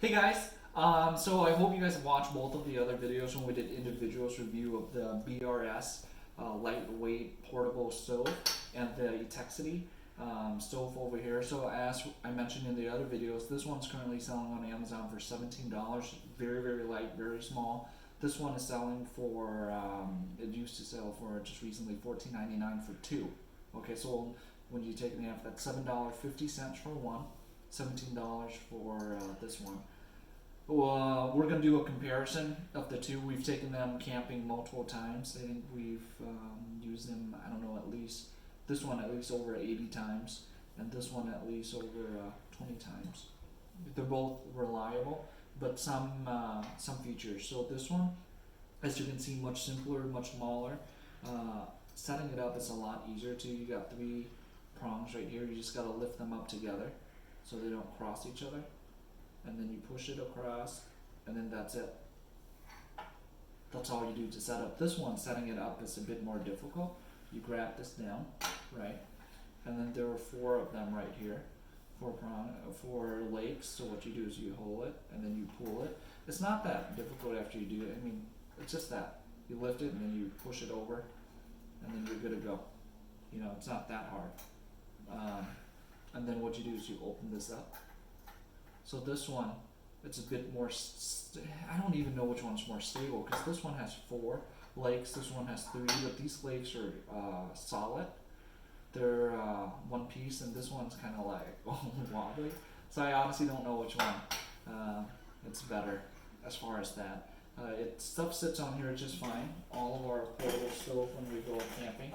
Hey guys, so I hope you guys have watched both of the other videos when we did individuals review of the BRS lightweight portable stove and the Etexity stove over here. So as I mentioned in the other videos, this one's currently selling on Amazon for $17. Very, very light, very small. This one is selling for, it used to sell for just recently $14.99 for two. Okay, so when you take it in half, that's $7.50 for one. $17 for this one. Well, we're going to do a comparison of the two. We've taken them camping multiple times. I think we've used them, I don't know, at least this one at least over 80 times, and this one at least over 20 times. They're both reliable, but some features. So this one, as you can see, much simpler, much smaller. Setting it up is a lot easier too. You got three prongs right here. You just got to lift them up together so they don't cross each other, and then you push it across, and then that's it. That's all you do to set up. This one, setting it up is a bit more difficult. You grab this down, right, and then there are four of them right here, four legs. So what you do is you hold it, and then you pull it. It's not that difficult after you do it. I mean, it's just that you lift it and then you push it over, and then you're good to go. You know, it's not that hard. And then what you do is you open this up. So this one, it's a bit more, I don't even know which one's more stable, because this one has four legs, this one has three, but these legs are solid. They're one piece, and this one's kind of like wobbly. So I honestly don't know which one it's better as far as that. Stuff sits on here just fine. All of our portable stove when we go camping,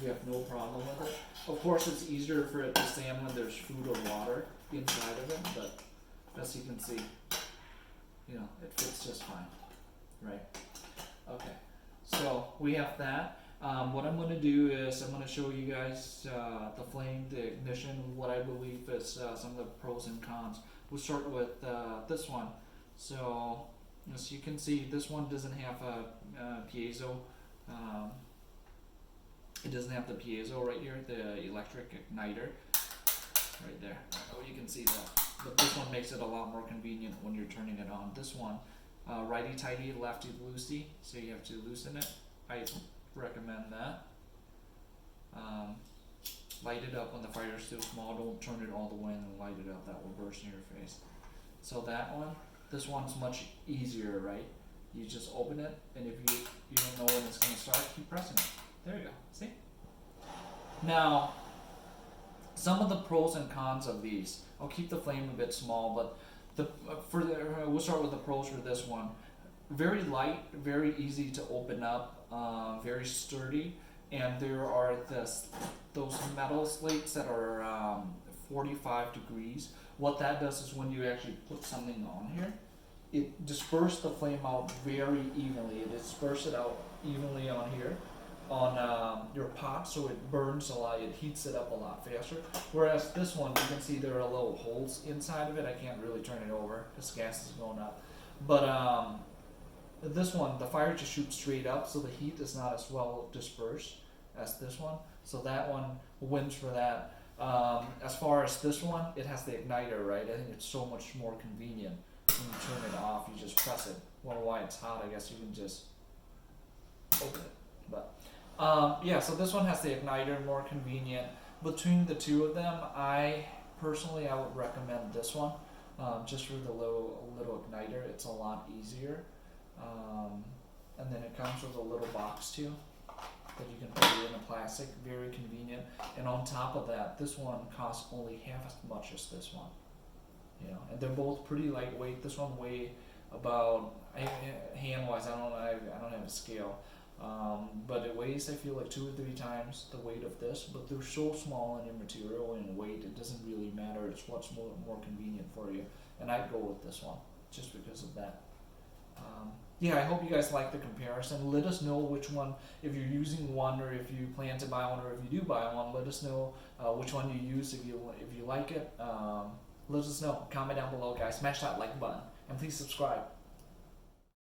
we have no problem with it. Of course, it's easier for it to stand when there's food or water inside of it, but as you can see, you know, it fits just fine, right? Okay, so we have that. What I'm going to do is I'm going to show you guys the flame, the ignition, what I believe is some of the pros and cons. We'll start with this one. So as you can see, this one doesn't have a piezo. It doesn't have the piezo right here, the electric igniter right there. Oh, you can see that. But this one makes it a lot more convenient when you're turning it on. This one, righty-tighty, lefty-loosey, so you have to loosen it. I recommend that. Light it up when the fire is still small. Don't turn it all the way and light it up. That will burst in your face. So that one, this one's much easier, right? You just open it, and if you don't know when it's going to start, keep pressing it. There you go. See? Now, some of the pros and cons of these. I'll keep the flame a bit small, but we'll start with the pros for this one. Very light, very easy to open up, very sturdy, and there are those metal slates that are 45 degrees. What that does is when you actually put something on here, it disperses the flame out very evenly. It disperses it out evenly on here, on your pot, so it burns a lot, it heats it up a lot faster. Whereas this one, you can see there are little holes inside of it. I can't really turn it over because gas is going up. But this one, the fire just shoots straight up, so the heat is not as well dispersed as this one. So that one wins for that. As far as this one, it has the igniter, right? I think it's so much more convenient. When you turn it off, you just press it. Well, while it's hot, I guess you can just open it. But yeah, so this one has the igniter, more convenient. Between the two of them, I would recommend this one, just for the little igniter. It's a lot easier, and then it comes with a little box too that you can put it in a plastic. Very convenient. And on top of that, this one costs only half as much as this one. You know, and they're both pretty lightweight. This one weighs about, hand-wise, I don't have a scale. But it weighs, I feel like 2 or 3 times the weight of this, but they're so small in material and weight, it doesn't really matter. It's what's more convenient for you, and I'd go with this one just because of that. Yeah, I hope you guys like the comparison. Let us know which one, if you're using one, or if you plan to buy one, or if you do buy one. Let us know which one you use, if you like it. Let us know. Comment down below, guys. Smash that like button, and please subscribe.